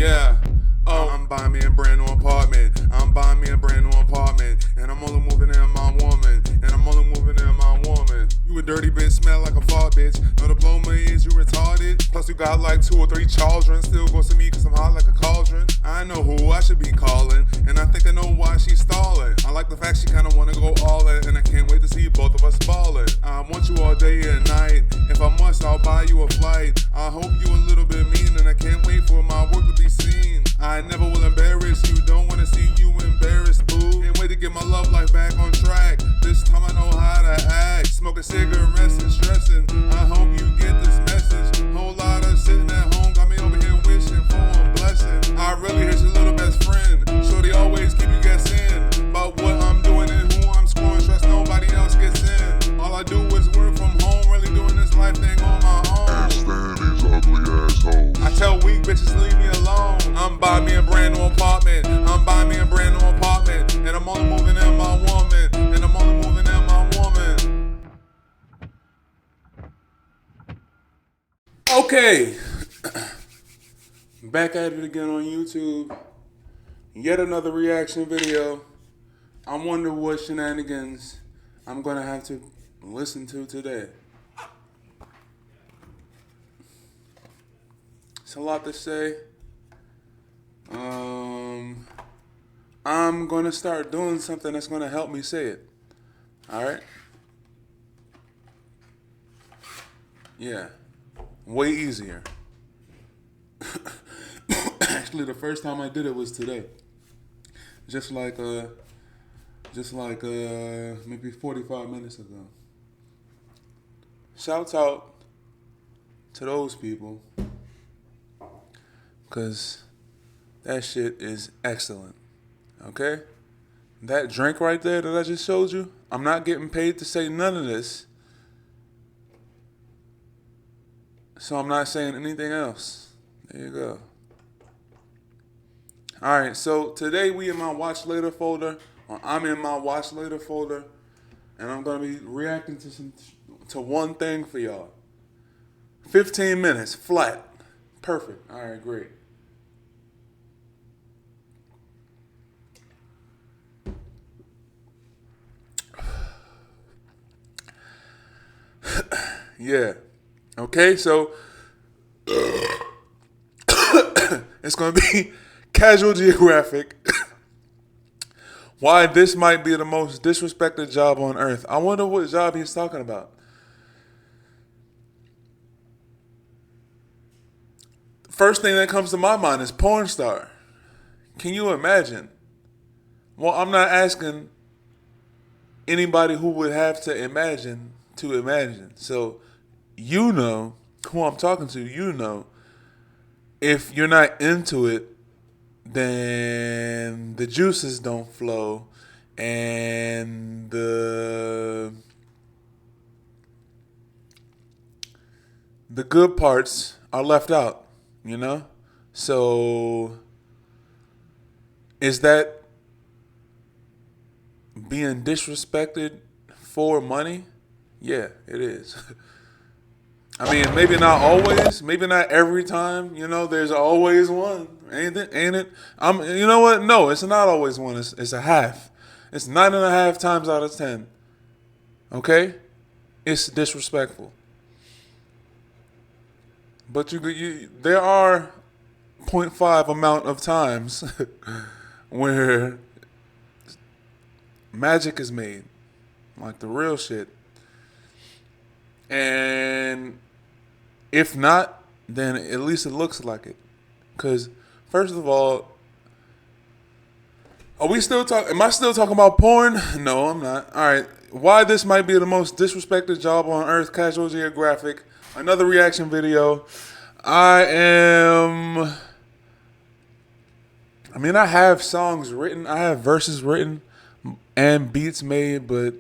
Yeah. Oh, I'm buying me a brand new apartment. I'm buying me a brand new apartment. And I'm only moving in my woman. And I'm only moving in my woman. You a dirty bitch, smell like a fart bitch. No diploma is you retarded. Plus you got like 2 or 3 children. Still goes to me cause I'm hot like a cauldron. I know who I should be calling. And I think I know why she's stalling. I like the fact she kinda wanna go all in. And I can't wait to see both of us ballin'. I want you all day and night. If I must, I'll buy you a flight. I hope you a little bit mean. And I can't wait for my work to be seen. I never will embarrass you, don't wanna see you embarrassed, boo. Can't wait to get my love life back on track. This time I know how to act. Smoking cigarettes and stressing. I hope you get this message. Whole lot of sitting at home got me over here wishing for a blessing. I really hit your little best friend. Shorty always keep you guessing about what I'm doing and who I'm screwing. Stress nobody else gets in. All I do is work from home, really doing this life thing on my own. Can't stand these ugly assholes. I tell weak bitches leave me alone. I'm buying me a brand new apartment. I'm buying me a brand new apartment. And I'm only moving in my woman. And I'm only moving in my woman. Okay. Back at it again on YouTube. Yet another reaction video. I wonder what shenanigans I'm gonna have to listen to today. It's a lot to say. I'm gonna start doing something that's gonna help me say it. Alright? Yeah. Way easier. Actually, the first time I did it was today. Just like maybe 45 minutes ago. Shouts out to those people. Cause that shit is excellent. Okay? That drink right there that I just showed you, I'm not getting paid to say none of this. So I'm not saying anything else. There you go. Alright, so today we in my watch later folder, or I'm in my watch later folder, and I'm gonna be reacting to one thing for y'all. 15 minutes, flat. Perfect. Alright, great. Yeah. Okay, so it's going to be Casual Geographic. Why this might be the most disrespected job on earth. I wonder what job he's talking about. First thing that comes to my mind is porn star. Can you imagine? Well, I'm not asking anybody who would have to imagine to imagine. So, you know who I'm talking to, you know. If you're not into it, then the juices don't flow and the good parts are left out, you know? So, is that being disrespected for money? Yeah, it is. I mean, maybe not always, maybe not every time. You know, there's always one, ain't it? You know what? No, it's not always one. It's a half. It's 9.5 times out of 10. Okay, it's disrespectful. But there are 0.5 amount of times where magic is made, like the real shit. And if not, then at least it looks like it. Because, first of all, am I still talking about porn? No, I'm not. All right. Why this might be the most disrespected job on earth, Casual Geographic. Another reaction video. I have songs written. I have verses written and beats made, but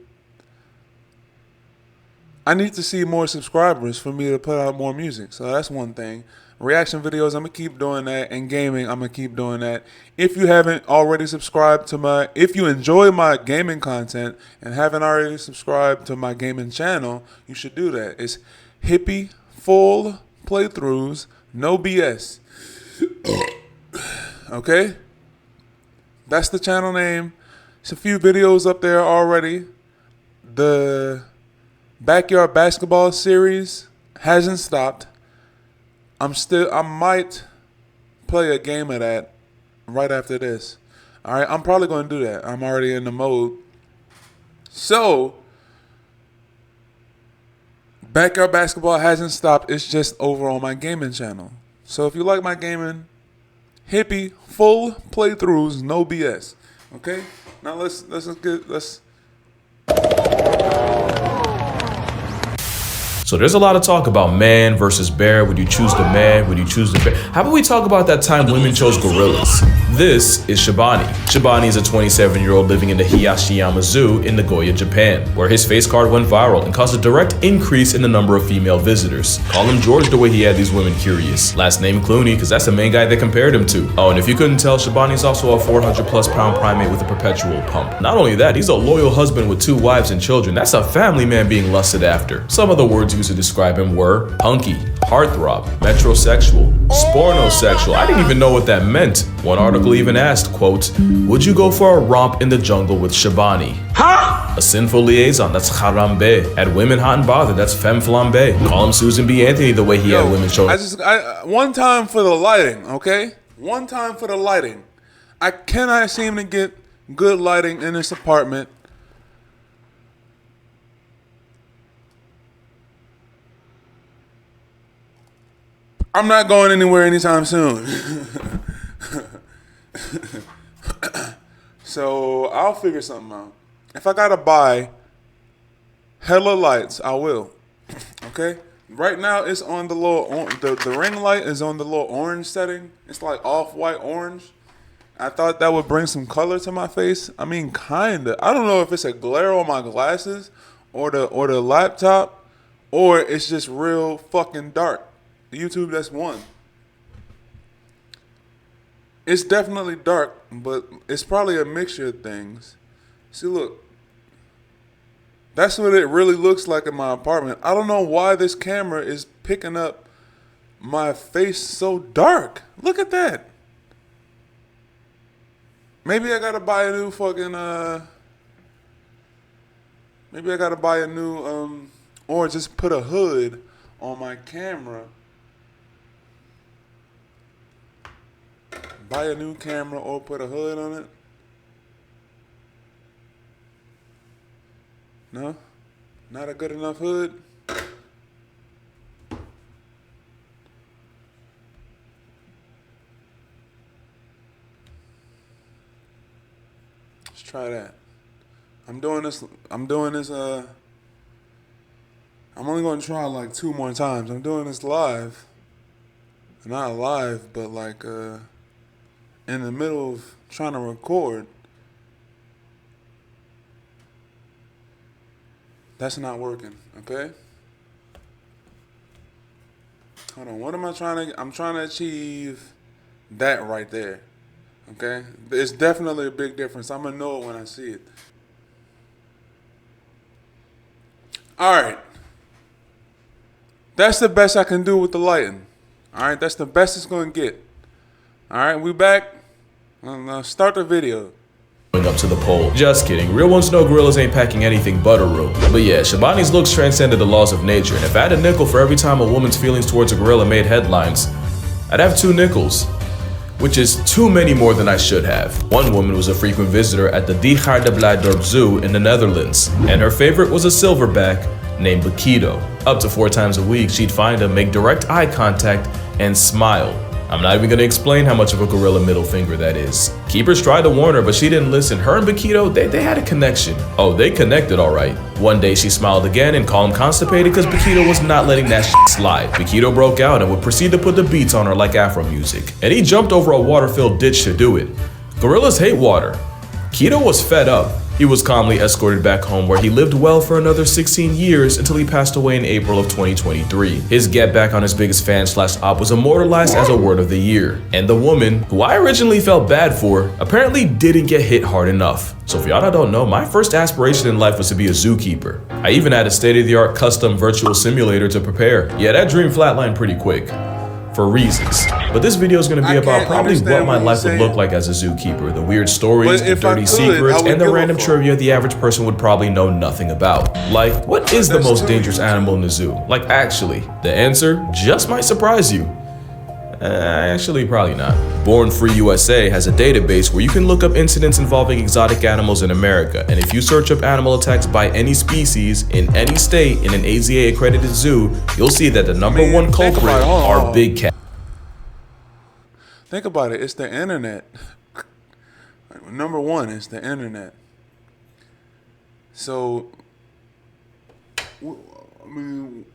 I need to see more subscribers for me to put out more music. So that's one thing. Reaction videos, I'm going to keep doing that. And gaming, I'm going to keep doing that. If you haven't already subscribed to if you enjoy my gaming content and haven't already subscribed to my gaming channel, you should do that. It's hippie, full playthroughs, no BS. okay? That's the channel name. There's a few videos up there already. The backyard basketball series hasn't stopped. I might play a game of that right after this. All right, I'm probably going to do that. I'm already in the mode. So, backyard basketball hasn't stopped. It's just over on my gaming channel. So if you like my gaming, hippie, full playthroughs, no BS. Okay? Now let's. So there's a lot of talk about man versus bear. Would you choose the man? Would you choose the bear? How about we talk about that time women chose gorillas? This is Shabani. Shabani is a 27-year-old living in the Hiyashiyama Zoo in Nagoya, Japan, where his face card went viral and caused a direct increase in the number of female visitors. Call him George the way he had these women curious. Last name Clooney, because that's the main guy they compared him to. Oh, and if you couldn't tell, Shabani's also a 400+ pound primate with a perpetual pump. Not only that, he's a loyal husband with 2 wives and children. That's a family man being lusted after. Some of the words used to describe him were punky, heartthrob, metrosexual, spornosexual. I didn't even know what that meant. One article even asked, quote, would you go for a romp in the jungle with Shabani? Huh? A sinful liaison, that's harambe. Had women hot and bothered, that's femme flambe. Call him Susan B. Anthony the way he had women show. One time for the lighting, okay? One time for the lighting. I cannot seem to get good lighting in this apartment. I'm not going anywhere anytime soon. So I'll figure something out. If I gotta buy hella lights, I will. Okay? Right now it's on the little, the ring light is on the little orange setting. It's like off-white orange. I thought that would bring some color to my face. I mean, kinda. I don't know if it's a glare on my glasses or the laptop, or it's just real fucking dark. YouTube, that's one. It's definitely dark, but it's probably a mixture of things. See, look. That's what it really looks like in my apartment. I don't know why this camera is picking up my face so dark. Look at that. Maybe I gotta buy a new fucking, maybe I gotta buy a new, or just put a hood on my camera. Buy a new camera or put a hood on it. No? Not a good enough hood? Let's try that. I'm doing this, I'm only gonna try like 2 more times. I'm doing this live. Not live, but like, in the middle of trying to record. That's not working, okay? Hold on, what am I trying to, I'm trying to achieve that right there, okay? It's definitely a big difference. I'm gonna know it when I see it. All right. That's the best I can do with the lighting. All right, that's the best it's gonna get. All right, we back. Start the video. Going up to the pole. Just kidding. Real ones know gorillas ain't packing anything but a room. But yeah, Shabani's looks transcended the laws of nature, and if I had a nickel for every time a woman's feelings towards a gorilla made headlines, I'd have 2 nickels, which is too many more than I should have. One woman was a frequent visitor at the De Blijderp Zoo in the Netherlands, and her favorite was a silverback named Bakido. Up to 4 times a week, she'd find him, make direct eye contact, and smile. I'm not even gonna explain how much of a gorilla middle finger that is. Keepers tried to warn her, but she didn't listen. Her and Bakido, they had a connection. Oh, they connected all right. One day she smiled again and called him constipated because Bakido was not letting that shit slide. Bakido broke out and would proceed to put the beats on her like Afro music. And he jumped over a water-filled ditch to do it. Gorillas hate water. Bakido was fed up. He was calmly escorted back home where he lived well for another 16 years until he passed away in April of 2023. His get back on his biggest fan /op was immortalized as a word of the year. And the woman, who I originally felt bad for, apparently didn't get hit hard enough. So if y'all don't know, my first aspiration in life was to be a zookeeper. I even had a state-of-the-art custom virtual simulator to prepare. Yeah, that dream flatlined pretty quick. For reasons. But this video is going to be about probably what my life would look saying. like as a zookeeper. The weird stories, But the if I dirty could, secrets, I would and the give a random fuck. trivia the average person would probably know nothing about. Like, what is the That's most too dangerous easy. animal in the zoo? Like, actually, the answer just might surprise you. Actually, probably not. Born Free USA has a database where you can look up incidents involving exotic animals in America, and if you search up animal attacks by any species in any state in an AZA accredited zoo, you'll see that the number one think culprit about it. Hold on, are hold on. big cats. Think about it. It's the internet. Number one is the internet. So, I mean,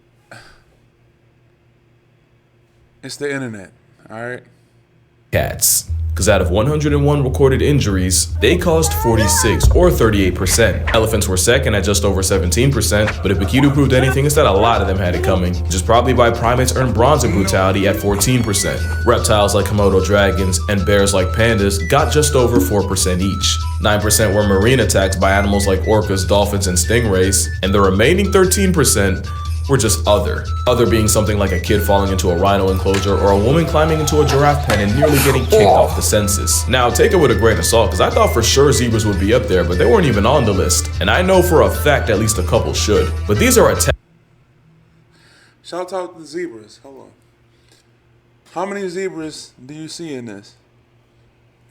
it's the internet. All right. Cats. Because out of 101 recorded injuries, they caused 46 or 38%. Elephants were second at just over 17%, but if Bikito proved anything, it's that a lot of them had it coming, which is probably why primates earned bronze in brutality at 14%. Reptiles like Komodo dragons and bears like pandas got just over 4% each. 9% were marine attacks by animals like orcas, dolphins, and stingrays, and the remaining 13% were just other. Other being something like a kid falling into a rhino enclosure or a woman climbing into a giraffe pen and nearly getting kicked off the census. Now, take it with a grain of salt, because I thought for sure zebras would be up there, but they weren't even on the list. And I know for a fact at least a couple should. But these are attacks. Shout out to the zebras. Hold on. How many zebras do you see in this?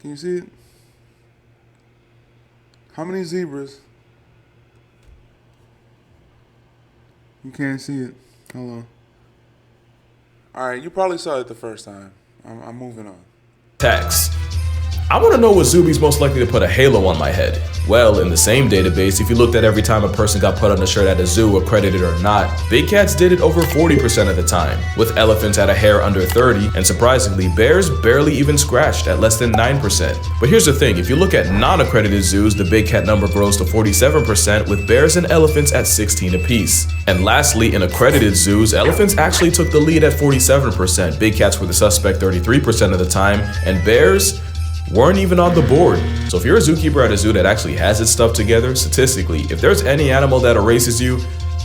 Can you see it? How many zebras? You can't see it. Hold on. All right, you probably saw it the first time. I'm moving on. I want to know what zooby's most likely to put a halo on my head. Well, in the same database, if you looked at every time a person got put on a shirt at a zoo, accredited or not, big cats did it over 40% of the time, with elephants at a hair under 30, and surprisingly, bears barely even scratched at less than 9%. But here's the thing, if you look at non-accredited zoos, the big cat number grows to 47%, with bears and elephants at 16 apiece. And lastly, in accredited zoos, elephants actually took the lead at 47%, big cats were the suspect 33% of the time, and bears weren't even on the board. So if you're a zookeeper at a zoo that actually has its stuff together, statistically, if there's any animal that erases you,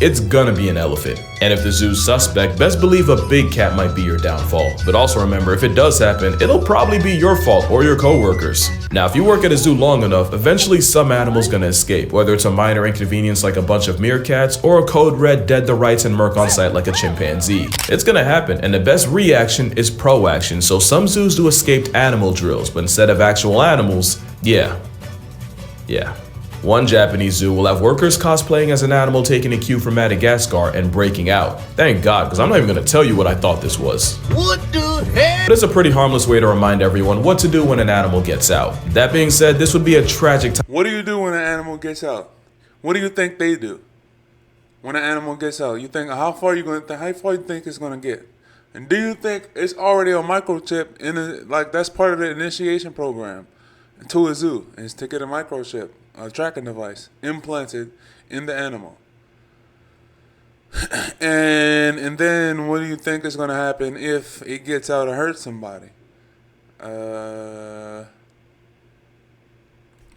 it's gonna be an elephant. And if the zoo's suspect, best believe a big cat might be your downfall. But also remember, if it does happen, it'll probably be your fault or your co-workers. Now, if you work at a zoo long enough, eventually some animal's gonna escape, whether it's a minor inconvenience like a bunch of meerkats, or a code red dead to rights and murk on site like a chimpanzee. It's gonna happen, and the best reaction is proaction, so some zoos do escaped animal drills, but instead of actual animals, yeah. One Japanese zoo will have workers cosplaying as an animal taking a cue from Madagascar and breaking out. Thank God, because I'm not even gonna tell you what I thought this was. What the hell? But it's a pretty harmless way to remind everyone what to do when an animal gets out. That being said, this would be a tragic time. What do you do when an animal gets out? What do you think they do when an animal gets out? You think how far you think it's gonna get? And do you think it's already a microchip in like that's part of the initiation program to a zoo? Is to get a microchip, a tracking device implanted in the animal. and then what do you think is gonna happen if it gets out and hurts somebody? I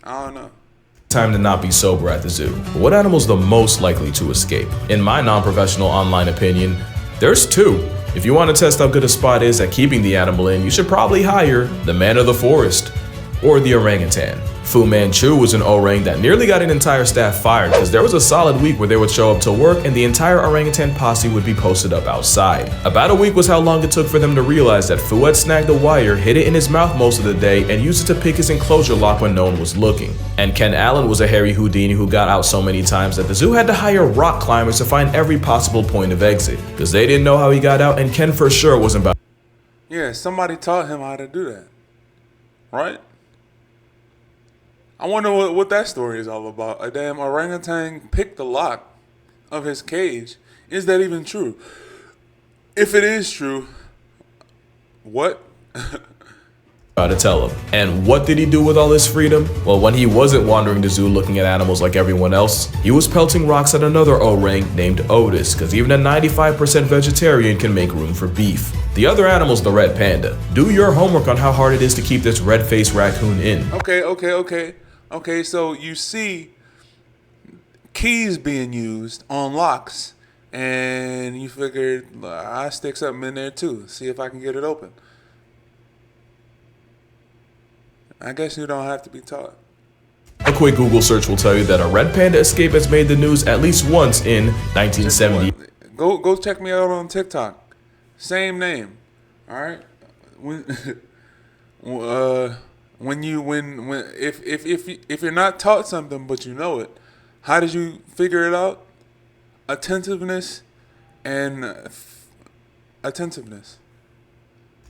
don't know. Time to not be sober at the zoo. What animal's the most likely to escape? In my non-professional online opinion, there's two. If you want to test how good a spot is at keeping the animal in, you should probably hire the man of the forest or the orangutan. Fu Manchu was an orang that nearly got an entire staff fired because there was a solid week where they would show up to work and the entire orangutan posse would be posted up outside. About a week was how long it took for them to realize that Fu had snagged a wire, hid it in his mouth most of the day, and used it to pick his enclosure lock when no one was looking. And Ken Allen was a hairy Houdini who got out so many times that the zoo had to hire rock climbers to find every possible point of exit because they didn't know how he got out, and Ken for sure wasn't about. Yeah, somebody taught him how to do that, right? I wonder what that story is all about. A damn orangutan picked the lock of his cage. Is that even true? If it is true, what? To tell him. And what did he do with all his freedom? Well, when he wasn't wandering the zoo looking at animals like everyone else, he was pelting rocks at another orang named Otis, because even a 95% vegetarian can make room for beef. The other animal's the red panda. Do your homework on how hard it is to keep this red-faced raccoon in. Okay, so you see keys being used on locks, and you figured I stick something in there too, see if I can get it open. I guess you don't have to be taught. A quick Google search will tell you that a red panda escape has made the news at least once in 1970. Go check me out on TikTok. Same name. All right. When if you're not taught something but you know it, how did you figure it out? Attentiveness and attentiveness.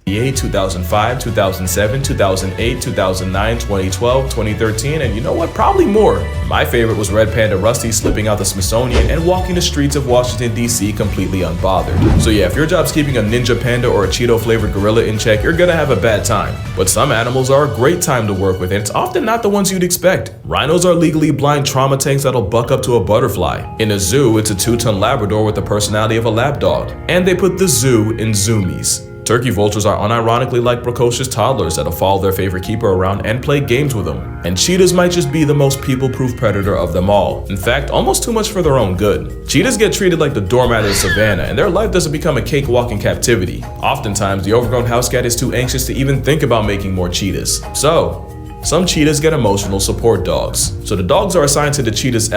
2005, 2007, 2008, 2009, 2012, 2013, and you know what? Probably more. My favorite was Red Panda Rusty slipping out the Smithsonian and walking the streets of Washington, D.C. completely unbothered. So yeah, if your job's keeping a ninja panda or a Cheeto-flavored gorilla in check, you're gonna have a bad time. But some animals are a great time to work with, and it's often not the ones you'd expect. Rhinos are legally blind trauma tanks that'll buck up to a butterfly. In a zoo, it's a 2-ton Labrador with the personality of a lapdog. And they put the zoo in zoomies. Turkey vultures are unironically like precocious toddlers that'll follow their favorite keeper around and play games with them. And cheetahs might just be the most people-proof predator of them all. In fact, almost too much for their own good. Cheetahs get treated like the doormat of the savannah, and their life doesn't become a cakewalk in captivity. Oftentimes, the overgrown house cat is too anxious to even think about making more cheetahs. So, some cheetahs get emotional support dogs. So the dogs are assigned to the cheetahs.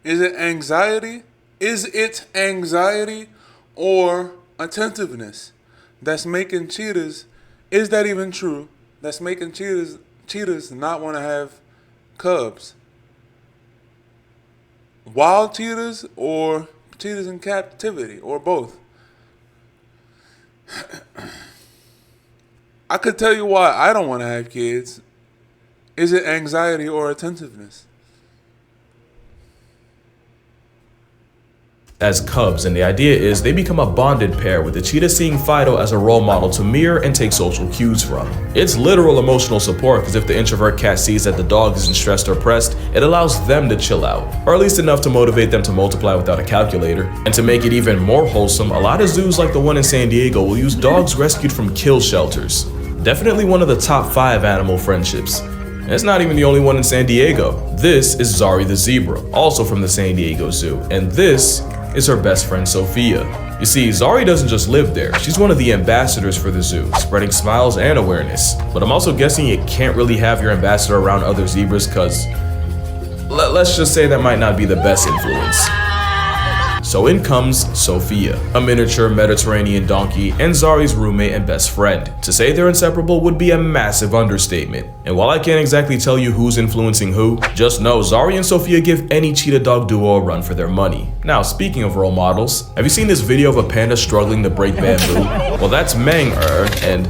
Is it anxiety? Is it anxiety or attentiveness that's making cheetahs, is that even true, that's making cheetahs not want to have cubs? Wild cheetahs or cheetahs in captivity or both? I could tell you why I don't want to have kids. Is it anxiety or attentiveness? As cubs, and the idea is they become a bonded pair, with the cheetah seeing Fido as a role model to mirror and take social cues from. It's literal emotional support, because if the introvert cat sees that the dog isn't stressed or pressed, it allows them to chill out, or at least enough to motivate them to multiply without a calculator. And to make it even more wholesome, a lot of zoos like the one in San Diego will use dogs rescued from kill shelters. Definitely one of the top 5 animal friendships. And it's not even the only one in San Diego. This is Zari the zebra, also from the San Diego Zoo, and this is her best friend Sophia. You see, Zari doesn't just live there, she's one of the ambassadors for the zoo, spreading smiles and awareness. But I'm also guessing you can't really have your ambassador around other zebras, cause let's just say that might not be the best influence. So in comes Sophia, a miniature Mediterranean donkey and Zari's roommate and best friend. To say they're inseparable would be a massive understatement. And while I can't exactly tell you who's influencing who, just know Zari and Sophia give any cheetah dog duo a run for their money. Now, speaking of role models, have you seen this video of a panda struggling to break bamboo? Well, that's Mang-er, and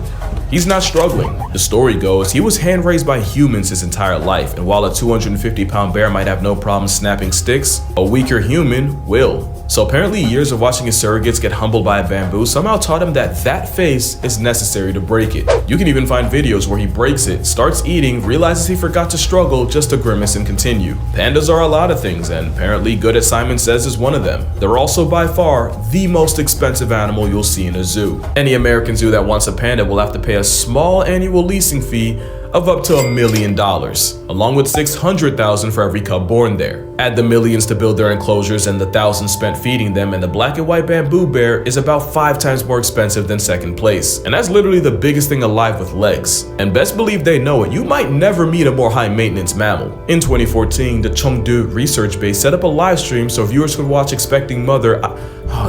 he's not struggling. The story goes, he was hand-raised by humans his entire life, and while a 250-pound bear might have no problem snapping sticks, a weaker human will. So apparently years of watching his surrogates get humbled by a bamboo somehow taught him that that face is necessary to break it. You can even find videos where he breaks it, starts eating, realizes he forgot to struggle just to grimace and continue. Pandas are a lot of things, and apparently Good as Simon Says is one of them. They're also by far the most expensive animal you'll see in a zoo. Any American zoo that wants a panda will have to pay a small annual leasing fee of up to $1 million, along with $600,000 for every cub born there. Add the millions to build their enclosures and the thousands spent feeding them, and the black and white bamboo bear is about 5 times more expensive than second place. And that's literally the biggest thing alive with legs. And best believe they know it, you might never meet a more high maintenance mammal. In 2014, the Chengdu research base set up a live stream so viewers could watch expecting mother,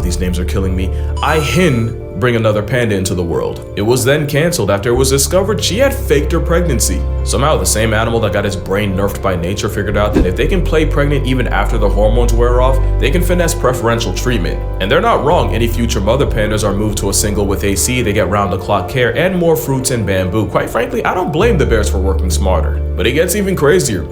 these names are killing me, Ai-hin bring another panda into the world. It was then canceled after it was discovered she had faked her pregnancy. Somehow the same animal that got its brain nerfed by nature figured out that if they can play pregnant even after the hormones wear off, they can finesse preferential treatment. And they're not wrong, any future mother pandas are moved to a single with AC, they get round-the-clock care and more fruits and bamboo. Quite frankly, I don't blame the bears for working smarter. But it gets even crazier.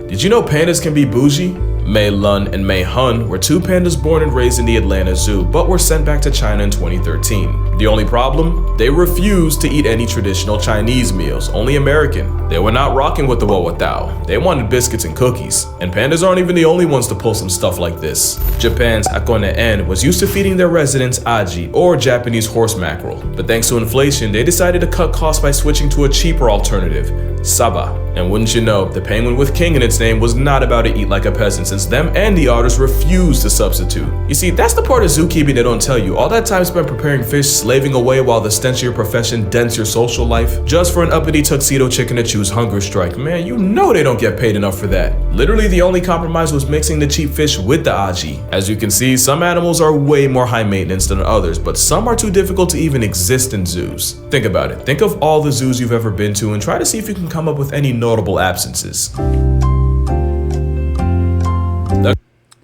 Did you know pandas can be bougie? Mei Lun and Mei Hun were 2 pandas born and raised in the Atlanta Zoo, but were sent back to China in 2013. The only problem? They refused to eat any traditional Chinese meals, only American. They were not rocking with the what with thou. They wanted biscuits and cookies. And pandas aren't even the only ones to pull some stuff like this. Japan's Akone-en was used to feeding their residents aji, or Japanese horse mackerel. But thanks to inflation, they decided to cut costs by switching to a cheaper alternative, saba. And wouldn't you know, the penguin with king in its name was not about to eat like a peasant, since them and the otters refused to substitute. You see, that's the part of zookeeping they don't tell you. All that time spent preparing fish, slaving away while the stench of your profession dents your social life, just for an uppity tuxedo chicken to choose hunger strike. Man, you know they don't get paid enough for that. Literally, the only compromise was mixing the cheap fish with the aji. As you can see, some animals are way more high maintenance than others, but some are too difficult to even exist in zoos. Think about it. Think of all the zoos you've ever been to and try to see if you can come up with any notable absences.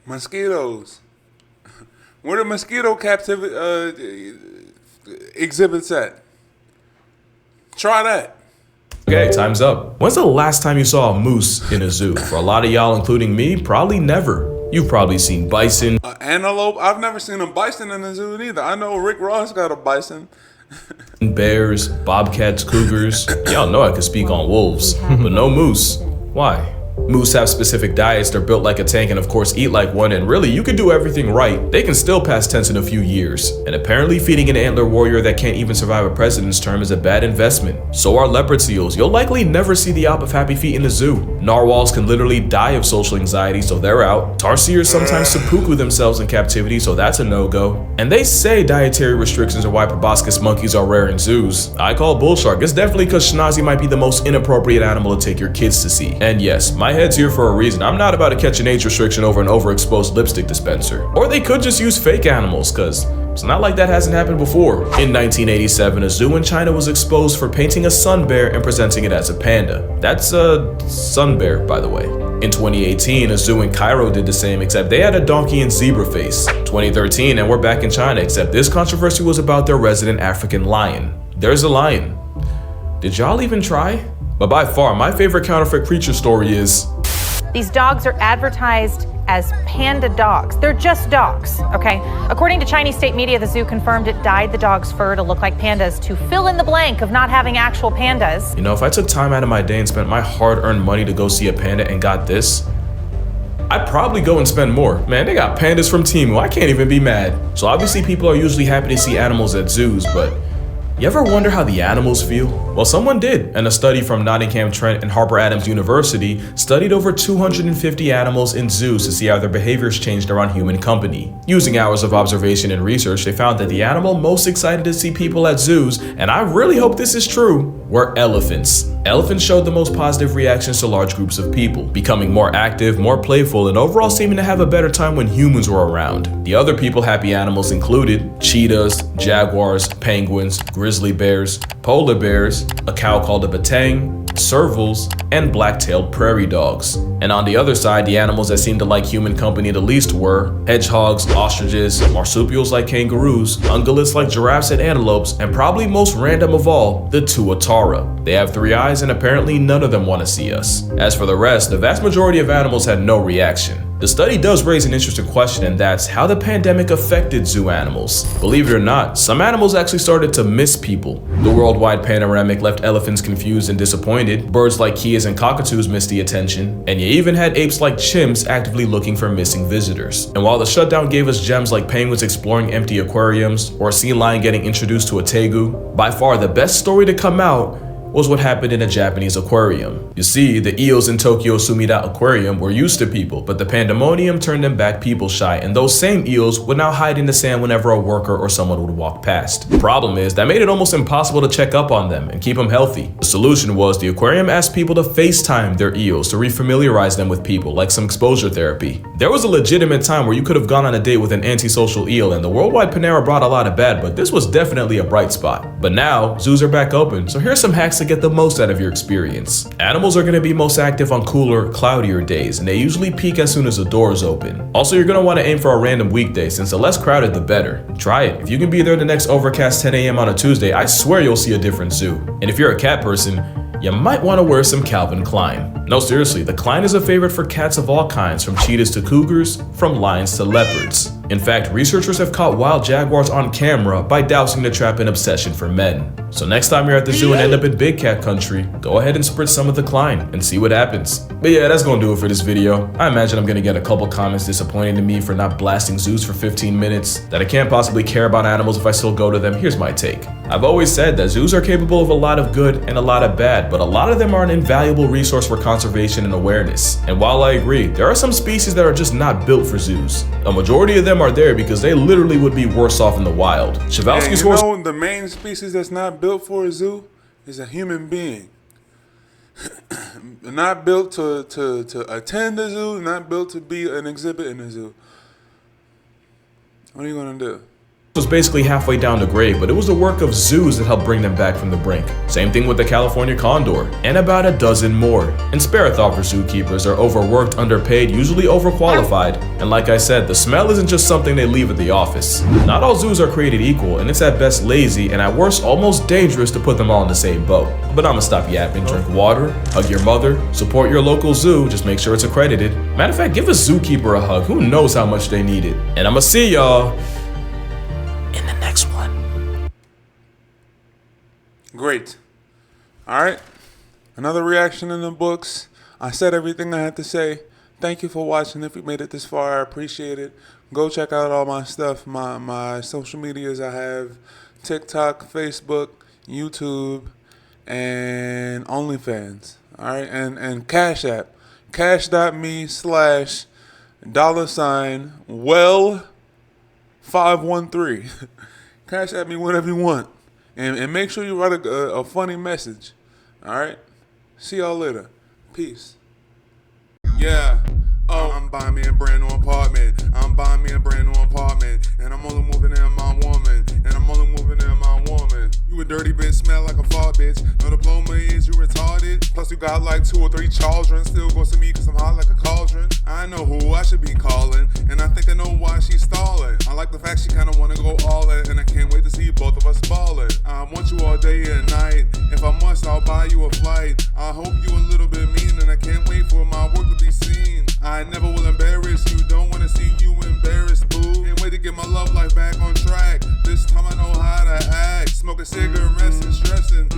Mosquitoes. Where the mosquito captivity exhibits at? Try that. Okay, time's up. When's the last time you saw a moose in a zoo? For a lot of y'all, including me, probably never. You've probably seen bison. Antelope? I've never seen a bison in a zoo either. I know Rick Ross got a bison. Bears, bobcats, cougars. Y'all know I could speak on wolves, but no moose. Why? Moose have specific diets, they're built like a tank and of course eat like one, and really you can do everything right. They can still pass tense in a few years. And apparently feeding an antler warrior that can't even survive a president's term is a bad investment. So are leopard seals. You'll likely never see the op of happy feet in the zoo. Narwhals can literally die of social anxiety, so they're out. Tarsiers sometimes seppuku themselves in captivity, so that's a no-go. And they say dietary restrictions are why proboscis monkeys are rare in zoos. I call bull shark. It's definitely because schnazi might be the most inappropriate animal to take your kids to see. And yes, my head's here for a reason. I'm not about to catch an age restriction over an overexposed lipstick dispenser. Or they could just use fake animals, cause it's not like that hasn't happened before. In 1987, a zoo in China was exposed for painting a sun bear and presenting it as a panda. That's a sun bear, by the way. In 2018, a zoo in Cairo did the same, except they had a donkey and zebra face. 2013, and we're back in China, except this controversy was about their resident African lion. There's a lion. Did y'all even try? But by far, my favorite counterfeit creature story is... These dogs are advertised as panda dogs. They're just dogs, okay? According to Chinese state media, the zoo confirmed it dyed the dog's fur to look like pandas to fill in the blank of not having actual pandas. You know, if I took time out of my day and spent my hard-earned money to go see a panda and got this, I'd probably go and spend more. Man, they got pandas from Temu. I can't even be mad. So obviously people are usually happy to see animals at zoos, but you ever wonder how the animals feel? Well, someone did, and a study from Nottingham Trent and Harper Adams University studied over 250 animals in zoos to see how their behaviors changed around human company. Using hours of observation and research, they found that the animal most excited to see people at zoos, and I really hope this is true, were elephants. Elephants showed the most positive reactions to large groups of people, becoming more active, more playful, and overall seeming to have a better time when humans were around. The other people-happy animals included cheetahs, jaguars, penguins, grizzly bears, polar bears, a cow called a batang, servals, and black-tailed prairie dogs. And on the other side, the animals that seemed to like human company the least were hedgehogs, ostriches, marsupials like kangaroos, ungulates like giraffes and antelopes, and probably most random of all, the tuatara. They have 3 eyes and apparently none of them want to see us. As for the rest, the vast majority of animals had no reaction. The study does raise an interesting question, and that's how the pandemic affected zoo animals. Believe it or not, some animals actually started to miss people. The worldwide panoramic left elephants confused and disappointed, birds like kias and cockatoos missed the attention, and you even had apes like chimps actively looking for missing visitors. And while the shutdown gave us gems like penguins exploring empty aquariums, or a sea lion getting introduced to a tegu, by far the best story to come out was what happened in a Japanese aquarium. You see, the eels in Tokyo Sumida Aquarium were used to people, but the pandemonium turned them back people shy, and those same eels would now hide in the sand whenever a worker or someone would walk past. The problem is, that made it almost impossible to check up on them and keep them healthy. The solution was the aquarium asked people to FaceTime their eels to refamiliarize them with people, like some exposure therapy. There was a legitimate time where you could have gone on a date with an antisocial eel, and the worldwide Panera brought a lot of bad, but this was definitely a bright spot. But now, zoos are back open, so here's some hacks to get the most out of your experience. Animals are going to be most active on cooler, cloudier days, and they usually peak as soon as the doors open. Also, you're going to want to aim for a random weekday, since the less crowded the better. Try it. If you can be there the next overcast 10 a.m. on a Tuesday, I swear you'll see a different zoo. And if you're a cat person, you might want to wear some Calvin Klein. No, seriously, the Klein is a favorite for cats of all kinds, from cheetahs to cougars, from lions to leopards. In fact, researchers have caught wild jaguars on camera by dousing the trap in obsession for men. So next time you're at the zoo and end up in big cat country, go ahead and spritz some of the Klein and see what happens. But yeah, that's gonna do it for this video. I imagine I'm gonna get a couple comments disappointing to me for not blasting zoos for 15 minutes, that I can't possibly care about animals if I still go to them. Here's my take. I've always said that zoos are capable of a lot of good and a lot of bad, but a lot of them are an invaluable resource for conservation and awareness. And while I agree, there are some species that are just not built for zoos, a majority of them them are there because they literally would be worse off in the wild. Chvalsky's horse. The main species that's not built for a zoo is a human being. Not built to attend a zoo, not built to be an exhibit in a zoo. What are you gonna do? Was basically halfway down the grave, but it was the work of zoos that helped bring them back from the brink. Same thing with the California condor, and about a dozen more. And spare a thought for zookeepers are overworked, underpaid, usually overqualified. And like I said, the smell isn't just something they leave at the office. Not all zoos are created equal, and it's at best lazy, and at worst almost dangerous to put them all in the same boat. But I'ma stop yapping, drink water, hug your mother, support your local zoo, just make sure it's accredited. Matter of fact, give a zookeeper a hug, who knows how much they need it. And I'ma see y'all in the next one. Great. All right. Another reaction in the books. I said everything I had to say. Thank you for watching. If you made it this far, I appreciate it. Go check out all my stuff, my social medias. I have TikTok, Facebook, YouTube, and OnlyFans. All right. And Cash App. Cash.me/$well513. Cash at me whatever you want. And make sure you write a funny message. Alright? See y'all later. Peace. Yeah. Oh, I'm buying me a brand new apartment. I'm buying me a brand new apartment. And I'm only moving in my woman. And I'm only moving in my woman. You a dirty bitch, smell like a fart bitch. No diploma is you retarded. Plus you got like 2 or 3 children. Still goes to me cause I'm hot like a cauldron. I know who I should be calling. And I think I know why she's stalling. I like the fact she kinda wanna go all in. And I can't wait to see both of us ballin'. I want you all day and night. If I must, I'll buy you a flight. I hope you a little bit mean. And I can't wait for my work to be seen. I never will embarrass you. Don't wanna see you embarrassed, boo. Can't wait to get my love life back on track. This time I know how to act. Smoking cigarettes and stressing.